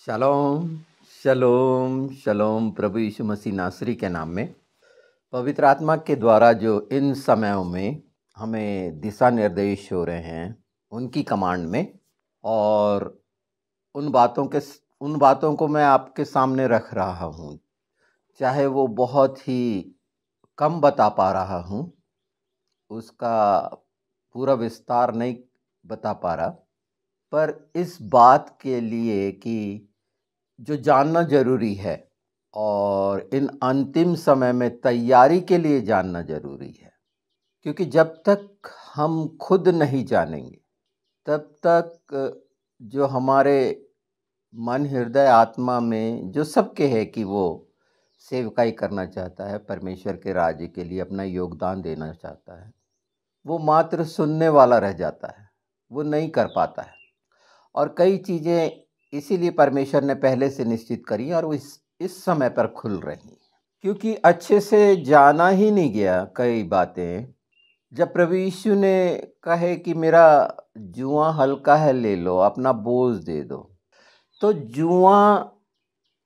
शलोम शलोम शलोम प्रभु यीशु मसीह नासरी के नाम में पवित्र आत्मा के द्वारा जो इन समयों में हमें दिशा निर्देश हो रहे हैं उनकी कमांड में, और उन बातों को मैं आपके सामने रख रहा हूँ। चाहे वो बहुत ही कम बता पा रहा हूँ, उसका पूरा विस्तार नहीं बता पा रहा, पर इस बात के लिए कि जो जानना जरूरी है और इन अंतिम समय में तैयारी के लिए जानना जरूरी है। क्योंकि जब तक हम खुद नहीं जानेंगे तब तक जो हमारे मन हृदय आत्मा में जो सबके है कि वो सेवकाई करना चाहता है, परमेश्वर के राज्य के लिए अपना योगदान देना चाहता है, वो मात्र सुनने वाला रह जाता है, वो नहीं कर पाता है। और कई चीज़ें इसीलिए परमेश्वर ने पहले से निश्चित करी और वो इस समय पर खुल रही, क्योंकि अच्छे से जाना ही नहीं गया कई बातें। जब प्रभु यीशु ने कहे कि मेरा जुआ हल्का है, ले लो, अपना बोझ दे दो, तो जुआ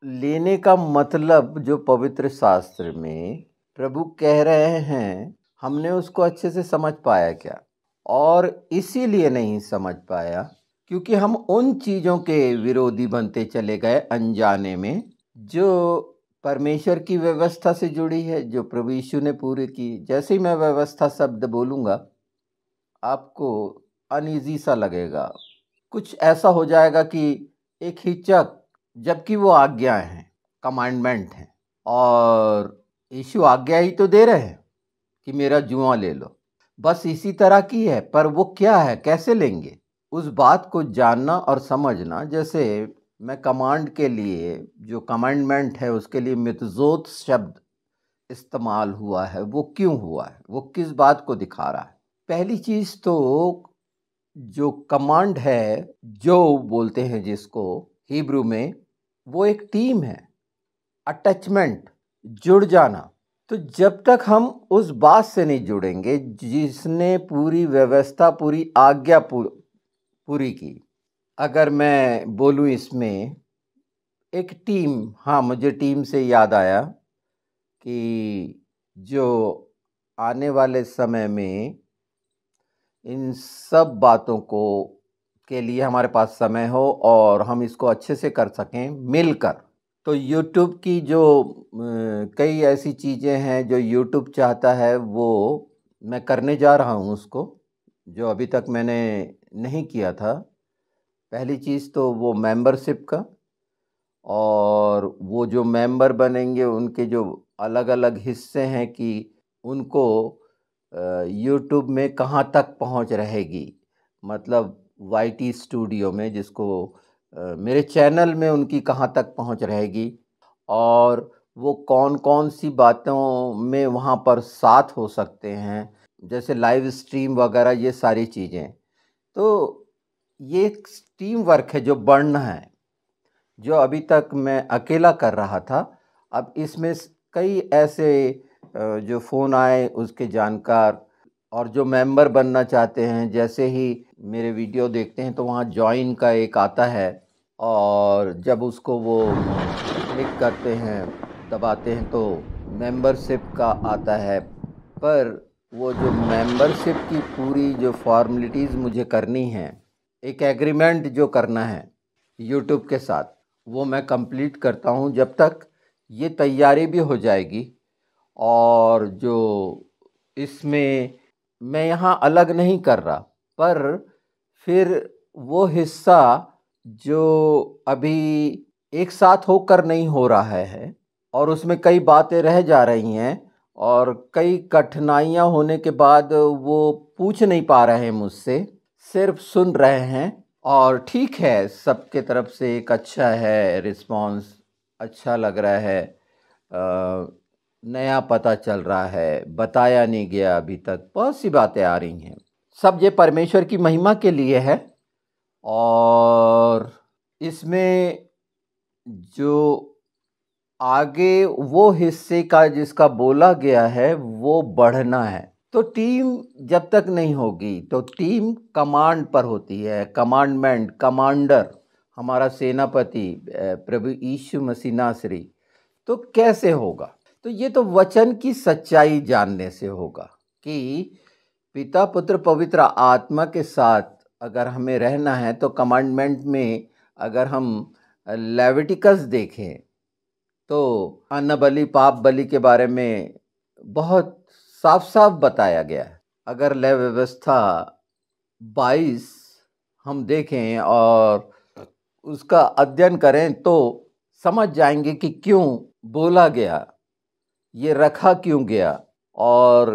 लेने का मतलब जो पवित्र शास्त्र में प्रभु कह रहे हैं, हमने उसको अच्छे से समझ पाया क्या? और इसीलिए नहीं समझ पाया क्योंकि हम उन चीज़ों के विरोधी बनते चले गए अनजाने में, जो परमेश्वर की व्यवस्था से जुड़ी है, जो प्रभु यीशु ने पूरी की। जैसे ही मैं व्यवस्था शब्द बोलूँगा आपको अनईजी सा लगेगा, कुछ ऐसा हो जाएगा कि एक हिचक, जबकि वो आज्ञाएं हैं, कमांडमेंट हैं, और यीशु आज्ञा ही तो दे रहे हैं कि मेरा जुआ ले लो। बस इसी तरह की है, पर वो क्या है, कैसे लेंगे, उस बात को जानना और समझना। जैसे मैं कमांड के लिए, जो कमांडमेंट है उसके लिए मितजोत शब्द इस्तेमाल हुआ है, वो क्यों हुआ है, वो किस बात को दिखा रहा है। पहली चीज़ तो जो कमांड है, जो बोलते हैं जिसको हिब्रू में, वो एक टीम है, अटैचमेंट, जुड़ जाना। तो जब तक हम उस बात से नहीं जुड़ेंगे जिसने पूरी व्यवस्था, पूरी आज्ञा पूरी की। अगर मैं बोलूं इसमें एक टीम, हाँ, मुझे टीम से याद आया कि जो आने वाले समय में इन सब बातों को के लिए हमारे पास समय हो और हम इसको अच्छे से कर सकें मिलकर, तो YouTube की जो कई ऐसी चीज़ें हैं जो YouTube चाहता है, वो मैं करने जा रहा हूँ उसको, जो अभी तक मैंने नहीं किया था। पहली चीज़ तो वो मेंबरशिप का, और वो जो मेंबर बनेंगे उनके जो अलग अलग हिस्से हैं कि उनको YouTube में कहाँ तक पहुँच रहेगी, मतलब YT स्टूडियो में, जिसको मेरे चैनल में उनकी कहाँ तक पहुँच रहेगी, और वो कौन कौन सी बातों में वहाँ पर साथ हो सकते हैं, जैसे लाइव स्ट्रीम वगैरह, ये सारी चीज़ें। तो ये एक टीम वर्क है जो बढ़ना है, जो अभी तक मैं अकेला कर रहा था। अब इसमें कई ऐसे जो फ़ोन आए उसके जानकार, और जो मेंबर बनना चाहते हैं, जैसे ही मेरे वीडियो देखते हैं तो वहाँ ज्वाइन का एक आता है, और जब उसको वो क्लिक करते हैं, दबाते हैं, तो मेंबरशिप का आता है। पर वो जो मेंबरशिप की पूरी जो फॉर्मेलिटीज़ मुझे करनी है, एक एग्रीमेंट जो करना है यूट्यूब के साथ, वो मैं कंप्लीट करता हूँ। जब तक ये तैयारी भी हो जाएगी, और जो इसमें मैं यहाँ अलग नहीं कर रहा, पर फिर वो हिस्सा जो अभी एक साथ होकर नहीं हो रहा है, और उसमें कई बातें रह जा रही हैं, और कई कठिनाइयाँ होने के बाद वो पूछ नहीं पा रहे हैं मुझसे, सिर्फ सुन रहे हैं। और ठीक है, सबके तरफ से एक अच्छा है रिस्पांस, अच्छा लग रहा है, नया पता चल रहा है, बताया नहीं गया अभी तक, बहुत सी बातें आ रही हैं। सब ये परमेश्वर की महिमा के लिए है, और इसमें जो आगे वो हिस्से का जिसका बोला गया है वो बढ़ना है। तो टीम जब तक नहीं होगी, तो टीम कमांड पर होती है, कमांडमेंट, कमांडर, हमारा सेनापति प्रभु यीशु मसीह नासरी, तो कैसे होगा? तो ये तो वचन की सच्चाई जानने से होगा कि पिता पुत्र पवित्र आत्मा के साथ अगर हमें रहना है तो कमांडमेंट में अगर हम लेविटिकस देखें तो अन्न बलि पाप बलि के बारे में बहुत साफ साफ बताया गया है। अगर लय व्यवस्था 22 हम देखें और उसका अध्ययन करें तो समझ जाएंगे कि क्यों बोला गया, ये रखा क्यों गया और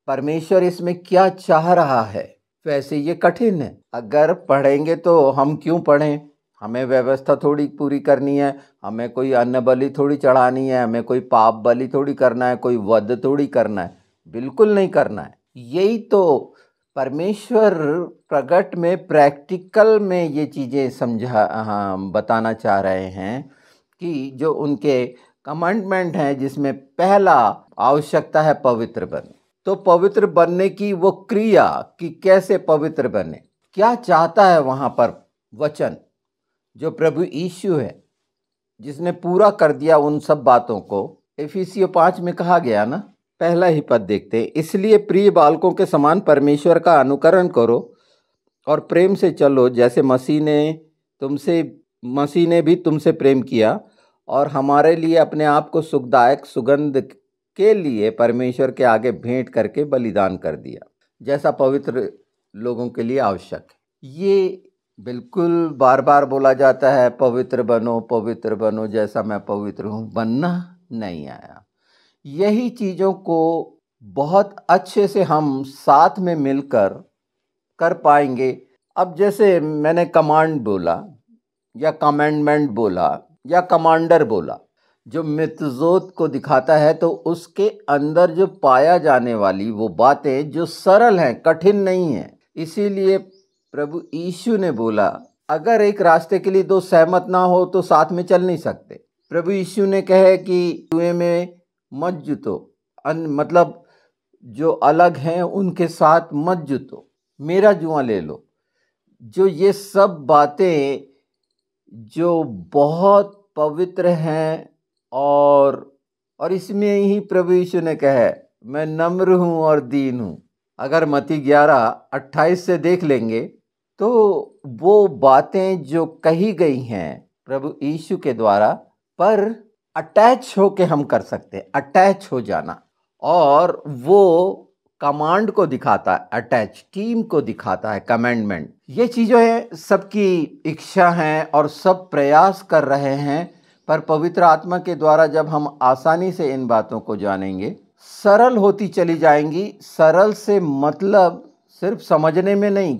परमेश्वर इसमें क्या चाह रहा है। वैसे ये कठिन है, अगर पढ़ेंगे तो हम क्यों पढ़ें, हमें व्यवस्था थोड़ी पूरी करनी है, हमें कोई अन्न बलि थोड़ी चढ़ानी है, हमें कोई पाप बलि थोड़ी करना है, कोई वध थोड़ी करना है, बिल्कुल नहीं करना है। यही तो परमेश्वर प्रगट में प्रैक्टिकल में ये चीज़ें बताना चाह रहे हैं कि जो उनके कमांडमेंट हैं जिसमें पहला आवश्यकता है पवित्र बने। तो पवित्र बनने की वो क्रिया कि कैसे पवित्र बने, क्या चाहता है वहाँ पर वचन जो प्रभु यीशु है जिसने पूरा कर दिया उन सब बातों को। इफिसियों 5 में कहा गया ना, पहला ही पद देखते हैं, इसलिए प्रिय बालकों के समान परमेश्वर का अनुकरण करो और प्रेम से चलो जैसे मसीह ने भी तुमसे प्रेम किया और हमारे लिए अपने आप को सुखदायक सुगंध के लिए परमेश्वर के आगे भेंट करके बलिदान कर दिया, जैसा पवित्र लोगों के लिए आवश्यक है। ये बिल्कुल बार बार बोला जाता है, पवित्र बनो जैसा मैं पवित्र हूँ। बनना नहीं आया। यही चीज़ों को बहुत अच्छे से हम साथ में मिलकर कर पाएंगे। अब जैसे मैंने कमांड बोला या कमांडमेंट बोला या कमांडर बोला, जो मितजोत को दिखाता है, तो उसके अंदर जो पाया जाने वाली वो बातें जो सरल हैं, कठिन नहीं है। इसीलिए प्रभु यीशु ने बोला, अगर एक रास्ते के लिए दो सहमत ना हो तो साथ में चल नहीं सकते। प्रभु यीशु ने कहे कि जुए में मत जुतो, मतलब जो अलग हैं उनके साथ मत जुतो, मेरा जुआ ले लो। जो ये सब बातें जो बहुत पवित्र हैं और इसमें ही प्रभु यीशु ने कहा, मैं नम्र हूँ और दीन हूँ। अगर मत्ती 11:28 से देख लेंगे तो वो बातें जो कही गई हैं प्रभु यीशु के द्वारा, पर अटैच होके हम कर सकते हैं, अटैच हो जाना। और वो कमांड को दिखाता है, अटैच टीम को दिखाता है, कमांडमेंट। ये चीज़ें हैं, सबकी इच्छा है और सब प्रयास कर रहे हैं, पर पवित्र आत्मा के द्वारा जब हम आसानी से इन बातों को जानेंगे, सरल होती चली जाएंगी। सरल से मतलब सिर्फ समझने में नहीं,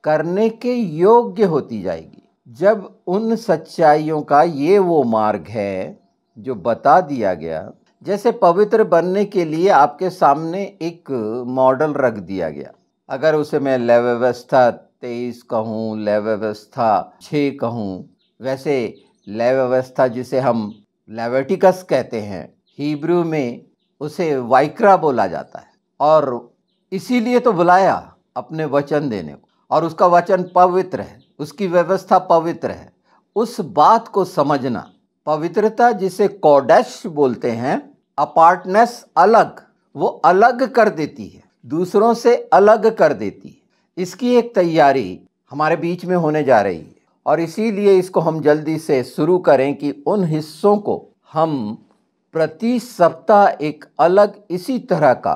करने के योग्य होती जाएगी। जब उन सच्चाइयों का ये वो मार्ग है जो बता दिया गया, जैसे पवित्र बनने के लिए आपके सामने एक मॉडल रख दिया गया। अगर उसे मैं लय व्यवस्था 23 कहूँ, लय व्यवस्था 6 कहूँ, वैसे लय व्यवस्था जिसे हम लेविटिकस कहते हैं, हिब्रू में उसे वाइक्रा बोला जाता है। और इसीलिए तो बुलाया अपने वचन देने को, और उसका वचन पवित्र है, उसकी व्यवस्था पवित्र है। उस बात को समझना, पवित्रता जिसे कोडेश बोलते हैं, अपार्टनेस, अलग, वो अलग कर देती है, दूसरों से अलग कर देती है। इसकी एक तैयारी हमारे बीच में होने जा रही है और इसीलिए इसको हम जल्दी से शुरू करें कि उन हिस्सों को हम प्रति सप्ताह एक अलग इसी तरह का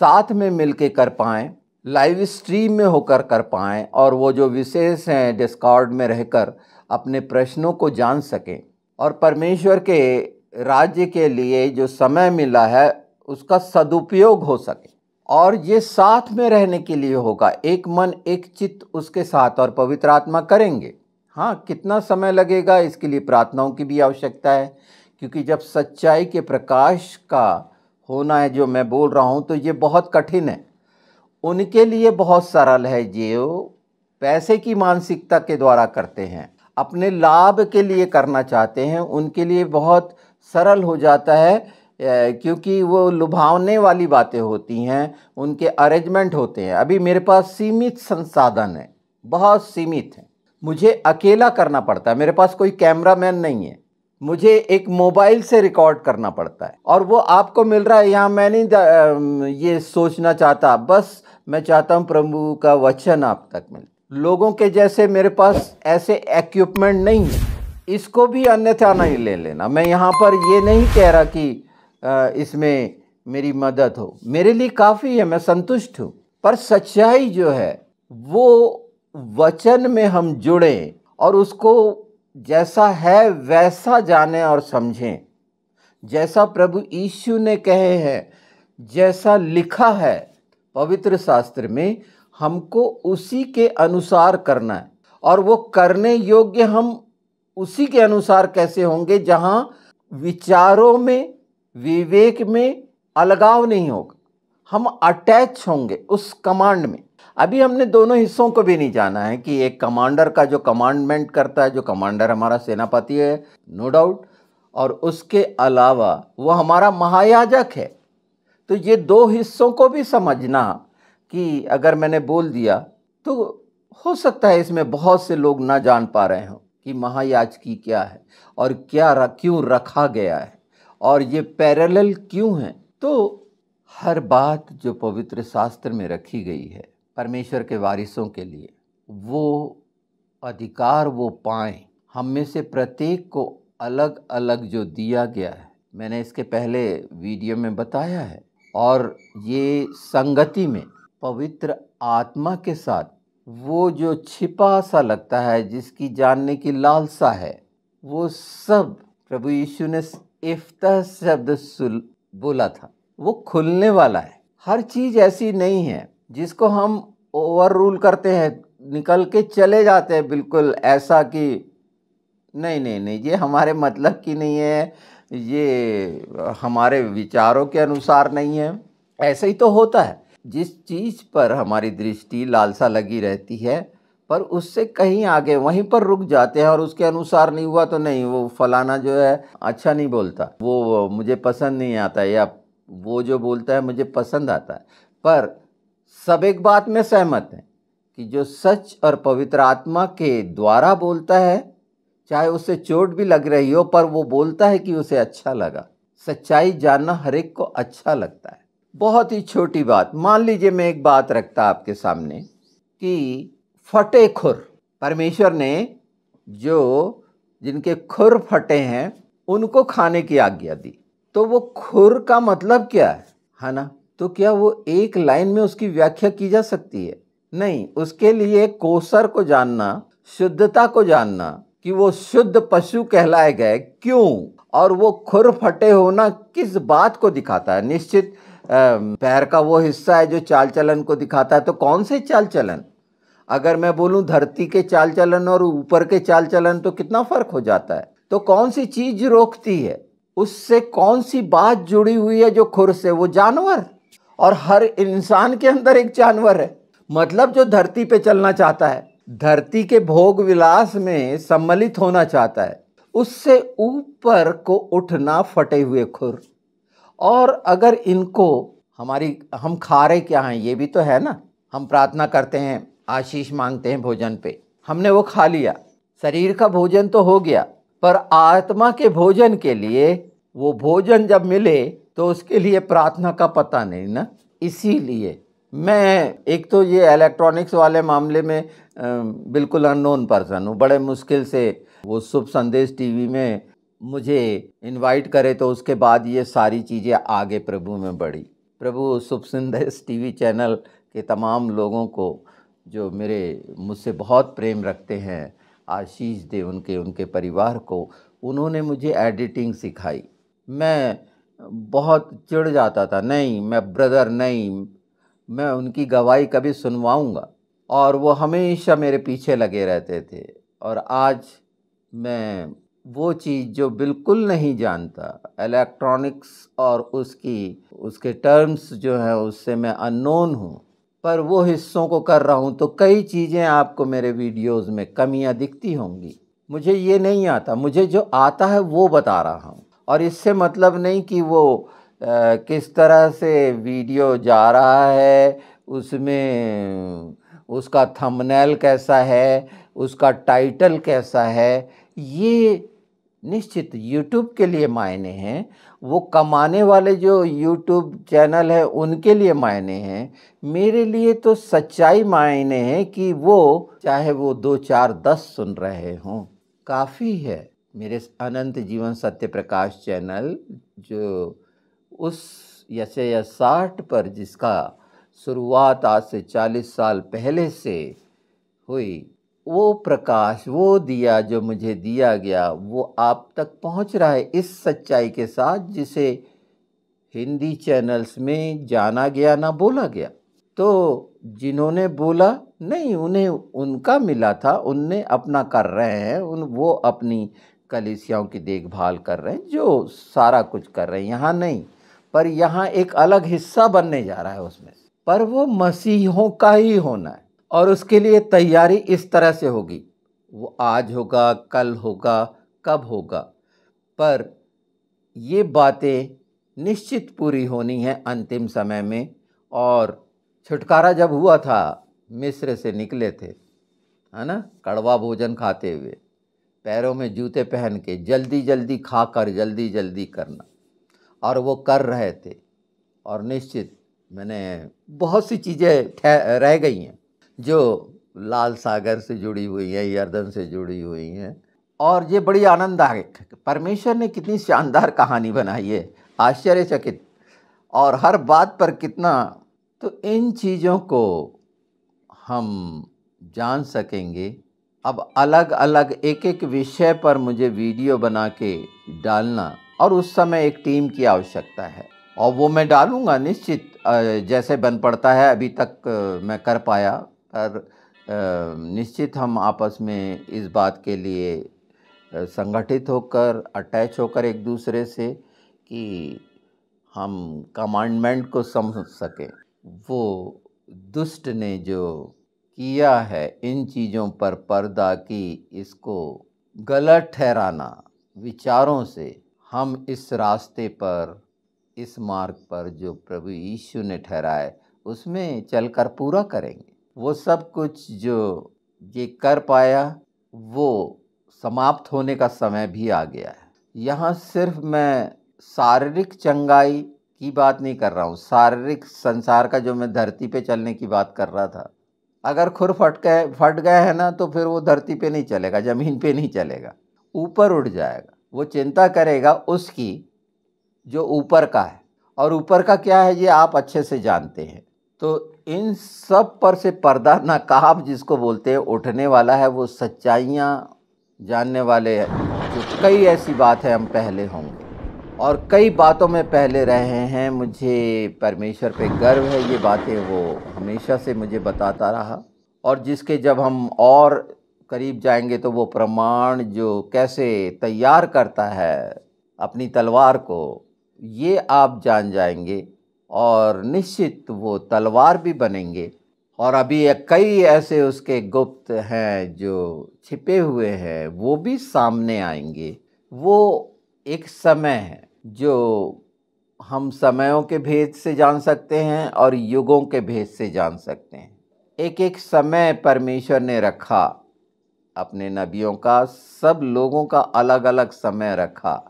साथ में मिलके कर पाएं, लाइव स्ट्रीम में होकर कर पाएं, और वो जो विशेष हैं डिस्कॉर्ड में रहकर अपने प्रश्नों को जान सकें और परमेश्वर के राज्य के लिए जो समय मिला है उसका सदुपयोग हो सके। और ये साथ में रहने के लिए होगा, एक मन एक चित्त उसके साथ, और पवित्र आत्मा करेंगे। हाँ, कितना समय लगेगा इसके लिए प्रार्थनाओं की भी आवश्यकता है, क्योंकि जब सच्चाई के प्रकाश का होना है जो मैं बोल रहा हूँ, तो ये बहुत कठिन है। उनके लिए बहुत सरल है जो पैसे की मानसिकता के द्वारा करते हैं, अपने लाभ के लिए करना चाहते हैं, उनके लिए बहुत सरल हो जाता है, क्योंकि वो लुभावने वाली बातें होती हैं, उनके अरेंजमेंट होते हैं। अभी मेरे पास सीमित संसाधन है, बहुत सीमित है, मुझे अकेला करना पड़ता है, मेरे पास कोई कैमरामैन नहीं है, मुझे एक मोबाइल से रिकॉर्ड करना पड़ता है और वो आपको मिल रहा है यहाँ। मैं नहीं ये सोचना चाहता, बस मैं चाहता हूँ प्रभु का वचन आप तक मिले। लोगों के जैसे मेरे पास ऐसे इक्विपमेंट नहीं है, इसको भी अन्यथा नहीं ले लेना। मैं यहाँ पर ये नहीं कह रहा कि इसमें मेरी मदद हो, मेरे लिए काफ़ी है, मैं संतुष्ट हूँ। पर सच्चाई जो है वो वचन में हम जुड़ें और उसको जैसा है वैसा जाने और समझें, जैसा प्रभु यीशु ने कहे हैं, जैसा लिखा है पवित्र शास्त्र में, हमको उसी के अनुसार करना है। और वो करने योग्य हम उसी के अनुसार कैसे होंगे, जहाँ विचारों में, विवेक में अलगाव नहीं होगा, हम अटैच होंगे उस कमांड में। अभी हमने दोनों हिस्सों को भी नहीं जाना है कि एक कमांडर का जो कमांडमेंट करता है, जो कमांडर हमारा सेनापति है, नो डाउट, और उसके अलावा वो हमारा महायाजक है। तो ये दो हिस्सों को भी समझना कि अगर मैंने बोल दिया तो हो सकता है इसमें बहुत से लोग ना जान पा रहे हों कि महायाजकी क्या है और क्यों रखा गया है और ये पैरेलल क्यों है। तो हर बात जो पवित्र शास्त्र में रखी गई है परमेश्वर के वारिसों के लिए, वो अधिकार वो पाएं। हम में से प्रत्येक को अलग अलग जो दिया गया है, मैंने इसके पहले वीडियो में बताया है, और ये संगति में पवित्र आत्मा के साथ वो जो छिपा सा लगता है, जिसकी जानने की लालसा है, वो सब प्रभु यीशु ने इफ्तह शब्द बोला था, वो खुलने वाला है। हर चीज़ ऐसी नहीं है जिसको हम ओवर रूल करते हैं, निकल के चले जाते हैं बिल्कुल ऐसा कि नहीं नहीं नहीं, ये हमारे मतलब की नहीं है, ये हमारे विचारों के अनुसार नहीं है। ऐसे ही तो होता है, जिस चीज़ पर हमारी दृष्टि लालसा लगी रहती है पर उससे कहीं आगे वहीं पर रुक जाते हैं और उसके अनुसार नहीं हुआ तो नहीं, वो फलाना जो है अच्छा नहीं बोलता, वो मुझे पसंद नहीं आता, या वो जो बोलता है मुझे पसंद आता है। पर सब एक बात में सहमत हैं कि जो सच और पवित्र आत्मा के द्वारा बोलता है, चाहे उससे चोट भी लग रही हो, पर वो बोलता है कि उसे अच्छा लगा। सच्चाई जानना हर एक को अच्छा लगता है। बहुत ही छोटी बात, मान लीजिए मैं एक बात रखता आपके सामने कि फटे खुर, परमेश्वर ने जो जिनके खुर फटे हैं उनको खाने की आज्ञा दी, तो वो खुर का मतलब क्या है ना? तो क्या वो एक लाइन में उसकी व्याख्या की जा सकती है? नहीं, उसके लिए कोसर को जानना, शुद्धता को जानना कि वो शुद्ध पशु कहलाए गए क्यों, और वो खुर फटे होना किस बात को दिखाता है। निश्चित पैर का वो हिस्सा है जो चाल चलन को दिखाता है। तो कौन से चाल चलन? अगर मैं बोलूं धरती के चाल चलन और ऊपर के चाल चलन तो कितना फर्क हो जाता है। तो कौन सी चीज रोकती है, उससे कौन सी बात जुड़ी हुई है जो खुर से? वो जानवर, और हर इंसान के अंदर एक जानवर है, मतलब जो धरती पे चलना चाहता है, धरती के भोग विलास में सम्मिलित होना चाहता है, उससे ऊपर को उठना फटे हुए खुर। और अगर इनको हम खा रहे क्या हैं, ये भी तो है ना। हम प्रार्थना करते हैं, आशीष मांगते हैं भोजन पे, हमने वो खा लिया, शरीर का भोजन तो हो गया, पर आत्मा के भोजन के लिए वो भोजन जब मिले तो उसके लिए प्रार्थना का पता नहीं ना। इसीलिए मैं एक तो ये इलेक्ट्रॉनिक्स वाले मामले में बिल्कुल अननोन पर्सन हूँ। बड़े मुश्किल से वो शुभ संदेश टीवी में मुझे इनवाइट करे तो उसके बाद ये सारी चीज़ें आगे प्रभु में बढ़ी। प्रभु शुभ संदेश टीवी चैनल के तमाम लोगों को जो मुझसे बहुत प्रेम रखते हैं, आशीष दे उनके परिवार को। उन्होंने मुझे एडिटिंग सिखाई। मैं बहुत चिढ़ जाता था, नहीं मैं ब्रदर नहीं, मैं उनकी गवाही कभी सुनवाऊंगा, और वो हमेशा मेरे पीछे लगे रहते थे। और आज मैं वो चीज़ जो बिल्कुल नहीं जानता, इलेक्ट्रॉनिक्स और उसके टर्म्स जो हैं उससे मैं अननोन हूँ, पर वो हिस्सों को कर रहा हूँ। तो कई चीज़ें आपको मेरे वीडियोस में कमियाँ दिखती होंगी। मुझे ये नहीं आता, मुझे जो आता है वो बता रहा हूँ। और इससे मतलब नहीं कि वो किस तरह से वीडियो जा रहा है उसमें उसका थंबनेल कैसा है, उसका टाइटल कैसा है, ये निश्चित यूट्यूब के लिए मायने हैं। वो कमाने वाले जो यूट्यूब चैनल है उनके लिए मायने हैं। मेरे लिए तो सच्चाई मायने है कि वो चाहे वो 2, 4, 10 सुन रहे हों, काफ़ी है। मेरे अनंत जीवन सत्य प्रकाश चैनल जो उस यसे या 60 पर जिसका शुरुआत आज से 40 साल पहले से हुई, वो प्रकाश, वो दिया जो मुझे दिया गया, वो आप तक पहुंच रहा है इस सच्चाई के साथ जिसे हिंदी चैनल्स में जाना गया ना बोला गया। तो जिन्होंने बोला नहीं, उन्हें उनका मिला था, उनने अपना कर रहे हैं, वो अपनी कलीसियाओं की देखभाल कर रहे हैं, जो सारा कुछ कर रहे हैं। यहाँ नहीं, पर यहाँ एक अलग हिस्सा बनने जा रहा है उसमें, पर वो मसीहों का ही होना है और उसके लिए तैयारी इस तरह से होगी। वो आज होगा, कल होगा, कब होगा, पर ये बातें निश्चित पूरी होनी है अंतिम समय में। और छुटकारा जब हुआ था, मिस्र से निकले थे, है ना, कड़वा भोजन खाते हुए, पैरों में जूते पहन के, जल्दी जल्दी खाकर जल्दी जल्दी करना, और वो कर रहे थे। और निश्चित मैंने बहुत सी चीज़ें रह गई हैं जो लाल सागर से जुड़ी हुई हैं, यर्दन से जुड़ी हुई हैं, और ये बड़ी आनंददायक है। परमेश्वर ने कितनी शानदार कहानी बनाई है, आश्चर्यचकित, और हर बात पर कितना। तो इन चीज़ों को हम जान सकेंगे। अब अलग अलग एक एक विषय पर मुझे वीडियो बना के डालना, और उस समय एक टीम की आवश्यकता है, और वो मैं डालूँगा निश्चित, जैसे बन पड़ता है। अभी तक मैं कर पाया, पर निश्चित हम आपस में इस बात के लिए संगठित होकर, अटैच होकर एक दूसरे से, कि हम कमांडमेंट को समझ सकें। वो दुष्ट ने जो किया है इन चीज़ों पर पर्दा की, इसको गलत ठहराना विचारों से, हम इस रास्ते पर, इस मार्ग पर जो प्रभु यीशु ने ठहराए उसमें चलकर पूरा करेंगे। वो सब कुछ जो ये कर पाया, वो समाप्त होने का समय भी आ गया है। यहाँ सिर्फ मैं शारीरिक चंगाई की बात नहीं कर रहा हूँ, शारीरिक संसार का जो मैं धरती पे चलने की बात कर रहा था। अगर खुर फट गए है ना, तो फिर वो धरती पे नहीं चलेगा, ज़मीन पे नहीं चलेगा, ऊपर उड़ जाएगा। वो चिंता करेगा उसकी जो ऊपर का है, और ऊपर का क्या है ये आप अच्छे से जानते हैं। तो इन सब पर से पर्दा नकाब जिसको बोलते हैं उठने वाला है, वो सच्चाइयाँ जानने वाले हैं। जो कई ऐसी बात है हम पहले होंगे, और कई बातों में पहले रहे हैं। मुझे परमेश्वर पे गर्व है, ये बातें वो हमेशा से मुझे बताता रहा, और जिसके जब हम और करीब जाएंगे तो वो प्रमाण जो कैसे तैयार करता है अपनी तलवार को, ये आप जान जाएंगे, और निश्चित वो तलवार भी बनेंगे। और अभी कई ऐसे उसके गुप्त हैं जो छिपे हुए हैं, वो भी सामने आएंगे। वो एक समय है जो हम समयों के भेद से जान सकते हैं और युगों के भेद से जान सकते हैं। एक एक समय परमेश्वर ने रखा अपने नबियों का, सब लोगों का अलग अलग समय रखा,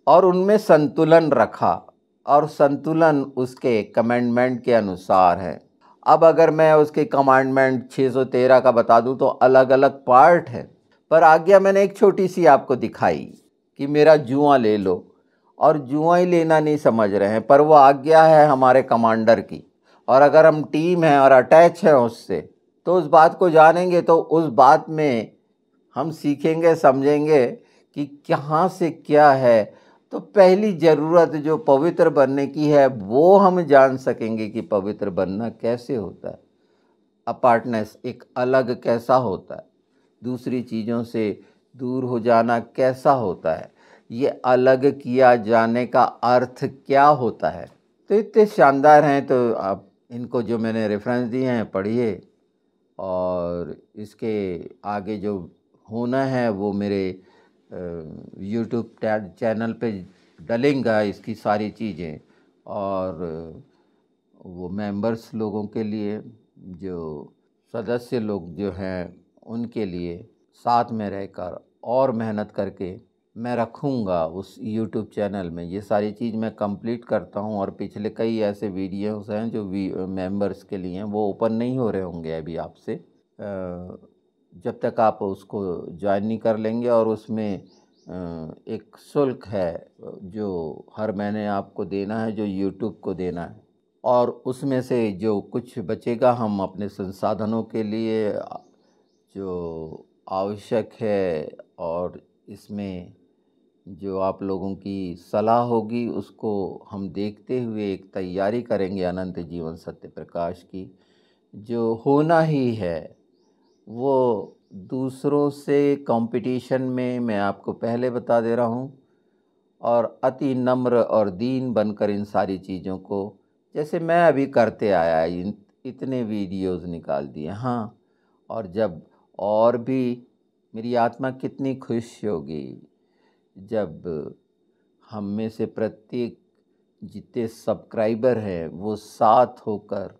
और उनमें संतुलन रखा, और संतुलन उसके कमांडमेंट के अनुसार है। अब अगर मैं उसके कमांडमेंट 613 का बता दूं तो अलग अलग पार्ट है, पर आज्ञा मैंने एक छोटी सी आपको दिखाई कि मेरा जुआ ले लो, और जुआ ही लेना नहीं समझ रहे हैं, पर वो आज्ञा है हमारे कमांडर की। और अगर हम टीम हैं और अटैच हैं उससे, तो उस बात को जानेंगे, तो उस बात में हम सीखेंगे, समझेंगे कि कहाँ से क्या है। तो पहली ज़रूरत जो पवित्र बनने की है, वो हम जान सकेंगे कि पवित्र बनना कैसे होता है, अपार्टनेस एक अलग कैसा होता है, दूसरी चीज़ों से दूर हो जाना कैसा होता है, ये अलग किया जाने का अर्थ क्या होता है। तो इतने शानदार हैं, तो आप इनको जो मैंने रेफरेंस दिए हैं पढ़िए, और इसके आगे जो होना है वो मेरे यूट्यूब चैनल पे डलेंगा इसकी सारी चीज़ें। और वो मेंबर्स लोगों के लिए जो सदस्य लोग जो हैं उनके लिए साथ में रहकर और मेहनत करके मैं रखूँगा उस यूट्यूब चैनल में। ये सारी चीज़ मैं कंप्लीट करता हूँ और पिछले कई ऐसे वीडियोस हैं जो मेंबर्स के लिए हैं, वो ओपन नहीं हो रहे होंगे अभी आपसे, जब तक आप उसको ज्वाइन नहीं कर लेंगे। और उसमें एक शुल्क है जो हर महीने आपको देना है, जो यूट्यूब को देना है, और उसमें से जो कुछ बचेगा हम अपने संसाधनों के लिए जो आवश्यक है, और इसमें जो आप लोगों की सलाह होगी उसको हम देखते हुए एक तैयारी करेंगे अनंत जीवन सत्य प्रकाश की, जो होना ही है। वो दूसरों से कंपटीशन में, मैं आपको पहले बता दे रहा हूँ, और अति नम्र और दीन बनकर इन सारी चीज़ों को, जैसे मैं अभी करते आया, इतने वीडियोस निकाल दिए। हाँ, और जब और भी मेरी आत्मा कितनी खुश होगी जब हम में से प्रत्येक जितने सब्सक्राइबर हैं वो साथ होकर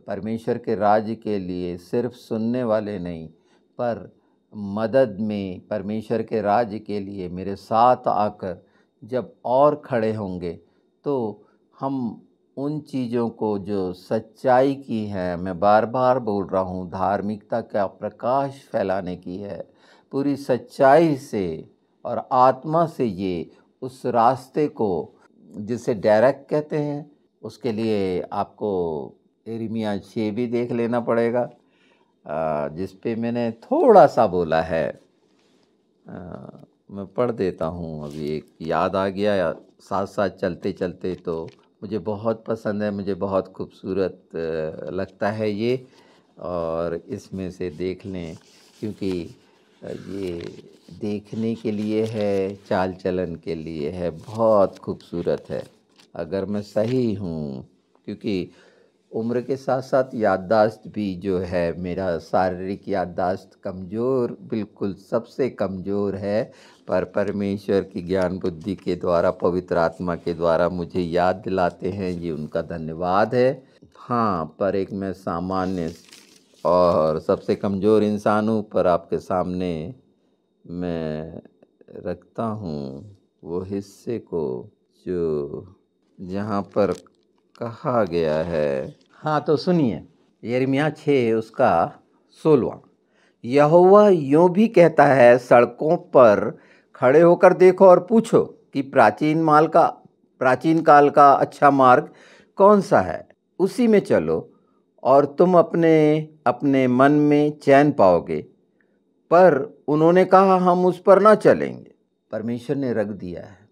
परमेश्वर के राज्य के लिए सिर्फ सुनने वाले नहीं, पर मदद में परमेश्वर के राज्य के लिए मेरे साथ आकर जब और खड़े होंगे, तो हम उन चीज़ों को जो सच्चाई की है, मैं बार बार बोल रहा हूँ, धार्मिकता का प्रकाश फैलाने की है, पूरी सच्चाई से और आत्मा से, ये उस रास्ते को जिसे डायरेक्ट कहते हैं, उसके लिए आपको यिर्मयाह 6 भी देख लेना पड़ेगा, जिस पे मैंने थोड़ा सा बोला है। मैं पढ़ देता हूँ, अभी एक याद आ गया साथ साथ चलते चलते, तो मुझे बहुत पसंद है, मुझे बहुत खूबसूरत लगता है ये, और इसमें से देख लें, क्योंकि ये देखने के लिए है, चाल चलन के लिए है, बहुत खूबसूरत है अगर मैं सही हूँ। क्योंकि उम्र के साथ साथ याददाश्त भी जो है, मेरा शारीरिक याददाश्त कमज़ोर, बिल्कुल सबसे कमज़ोर है, पर परमेश्वर की ज्ञान बुद्धि के द्वारा, पवित्र आत्मा के द्वारा मुझे याद दिलाते हैं, ये उनका धन्यवाद है। हाँ, पर एक मैं सामान्य और सबसे कमज़ोर इंसान हूँ, पर आपके सामने मैं रखता हूँ वो हिस्से को जो जहाँ पर कहा गया है। हाँ, तो सुनिए, यिर्मयाह 6 उसका 16वां। यहोवा यूँ भी कहता है, सड़कों पर खड़े होकर देखो और पूछो कि प्राचीन काल का अच्छा मार्ग कौन सा है, उसी में चलो और तुम अपने अपने मन में चैन पाओगे। पर उन्होंने कहा, हम उस पर ना चलेंगे। परमेश्वर ने रख दिया है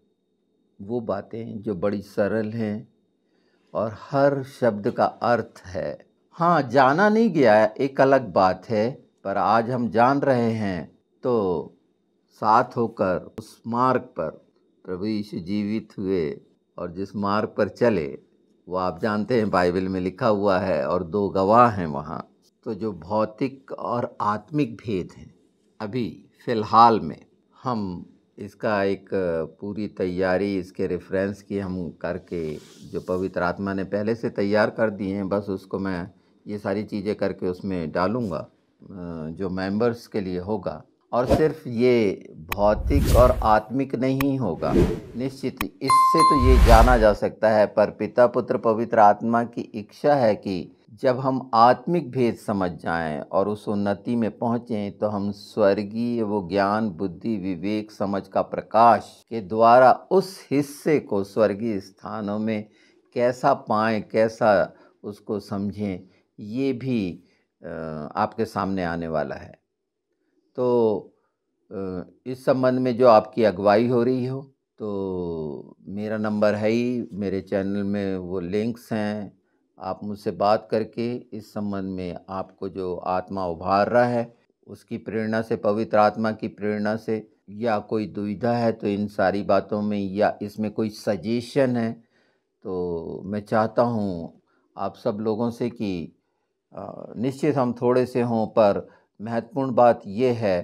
वो बातें जो बड़ी सरल हैं और हर शब्द का अर्थ है। हाँ, जाना नहीं गया एक अलग बात है, पर आज हम जान रहे हैं, तो साथ होकर उस मार्ग पर प्रभु यीशु जीवित हुए और जिस मार्ग पर चले, वो आप जानते हैं बाइबल में लिखा हुआ है, और 2 गवाह हैं वहाँ। तो जो भौतिक और आत्मिक भेद हैं, अभी फ़िलहाल में हम इसका एक पूरी तैयारी, इसके रेफरेंस की हम करके, जो पवित्र आत्मा ने पहले से तैयार कर दिए हैं, बस उसको मैं ये सारी चीज़ें करके उसमें डालूँगा, जो मेंबर्स के लिए होगा। और सिर्फ ये भौतिक और आत्मिक नहीं होगा, निश्चित इससे तो ये जाना जा सकता है, पर पिता पुत्र पवित्र आत्मा की इच्छा है कि जब हम आत्मिक भेद समझ जाएं और उस उन्नति में पहुँचें, तो हम स्वर्गीय वो ज्ञान बुद्धि विवेक समझ का प्रकाश के द्वारा उस हिस्से को स्वर्गीय स्थानों में कैसा पाएं, कैसा उसको समझें, ये भी आपके सामने आने वाला है। तो इस संबंध में जो आपकी अगुवाई हो रही हो, तो मेरा नंबर है ही, मेरे चैनल में वो लिंक्स हैं, आप मुझसे बात करके इस संबंध में आपको जो आत्मा उभार रहा है, उसकी प्रेरणा से, पवित्र आत्मा की प्रेरणा से, या कोई दुविधा है तो इन सारी बातों में, या इसमें कोई सजेशन है, तो मैं चाहता हूँ आप सब लोगों से कि निश्चित हम थोड़े से हों, पर महत्वपूर्ण बात ये है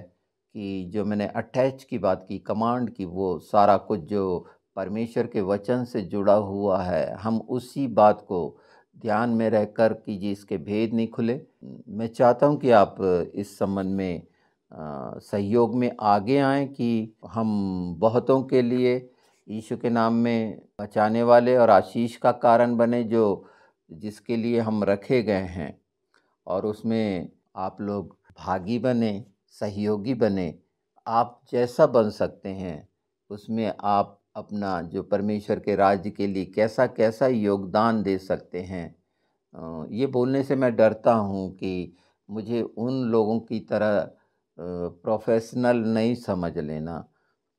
कि जो मैंने अटैच की बात की, कमांड की, वो सारा कुछ जो परमेश्वर के वचन से जुड़ा हुआ है, हम उसी बात को ध्यान में रहकर कीजिए, इसके भेद नहीं खुले। मैं चाहता हूँ कि आप इस संबंध में सहयोग में आगे आएँ कि हम बहुतों के लिए यीशु के नाम में बचाने वाले और आशीष का कारण बने, जो जिसके लिए हम रखे गए हैं, और उसमें आप लोग भागी बने, सहयोगी बने। आप जैसा बन सकते हैं, उसमें आप अपना जो परमेश्वर के राज्य के लिए कैसा-कैसा योगदान दे सकते हैं। ये बोलने से मैं डरता हूँ कि मुझे उन लोगों की तरह प्रोफ़ेशनल नहीं समझ लेना।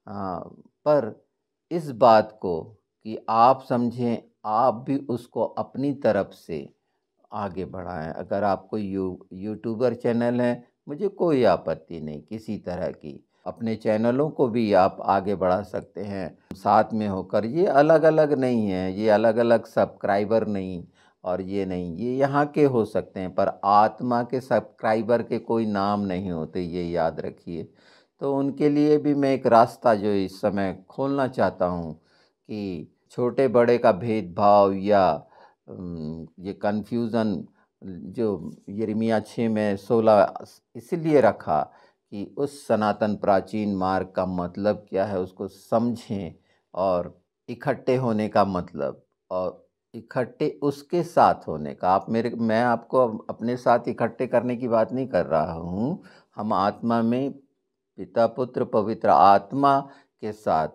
पर इस बात को कि आप समझें, आप भी उसको अपनी तरफ से आगे बढ़ाएँ। अगर आपको यूट्यूबर चैनल है, मुझे कोई आपत्ति नहीं किसी तरह की। अपने चैनलों को भी आप आगे बढ़ा सकते हैं, साथ में होकर। ये अलग-अलग नहीं है, ये अलग-अलग सब्सक्राइबर नहीं, और ये नहीं, ये यहाँ के हो सकते हैं, पर आत्मा के सब्सक्राइबर के कोई नाम नहीं होते, ये याद रखिए। तो उनके लिए भी मैं एक रास्ता जो इस समय खोलना चाहता हूँ कि छोटे-बड़े का भेदभाव या ये कन्फ्यूज़न जो यिर्मयाह 6 में 16 इसलिए रखा कि उस सनातन प्राचीन मार्ग का मतलब क्या है, उसको समझें, और इकट्ठे होने का मतलब, और इकट्ठे उसके साथ होने का। मैं आपको अपने साथ इकट्ठे करने की बात नहीं कर रहा हूँ। हम आत्मा में पिता, पुत्र, पवित्र आत्मा के साथ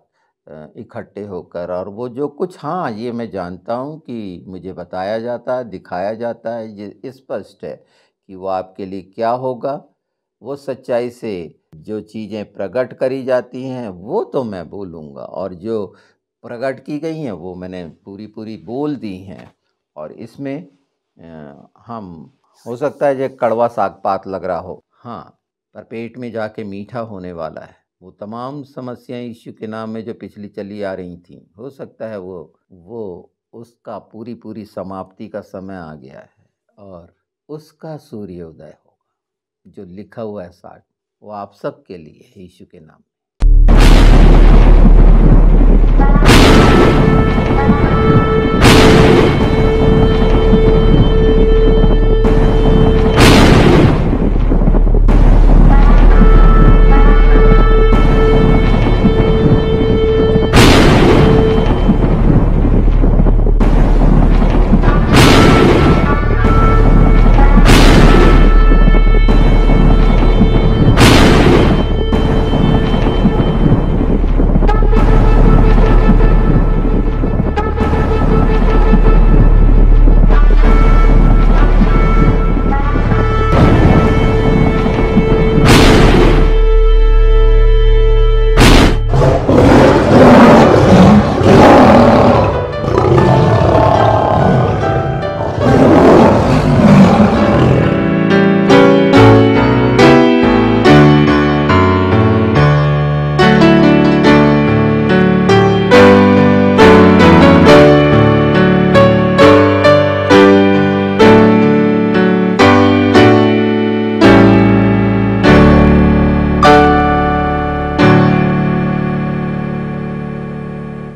इकट्ठे होकर, और वो जो कुछ, हाँ, ये मैं जानता हूँ कि मुझे बताया जाता है, दिखाया जाता है, ये स्पष्ट है कि वो आपके लिए क्या होगा। वो सच्चाई से जो चीज़ें प्रकट करी जाती हैं, वो तो मैं बोलूँगा, और जो प्रकट की गई हैं, वो मैंने पूरी-पूरी बोल दी हैं। और इसमें हम, हो सकता है ये कड़वा साग-पात लग रहा हो, हाँ, पर पेट में जाके मीठा होने वाला है। वो तमाम समस्याएँ यीशु के नाम में जो पिछली चली आ रही थीं, हो सकता है वो उसका पूरी-पूरी समाप्ति का समय आ गया है, और उसका सूर्योदय होगा। जो लिखा हुआ है 60, वो आप सबके लिए है यीशु के नाम में।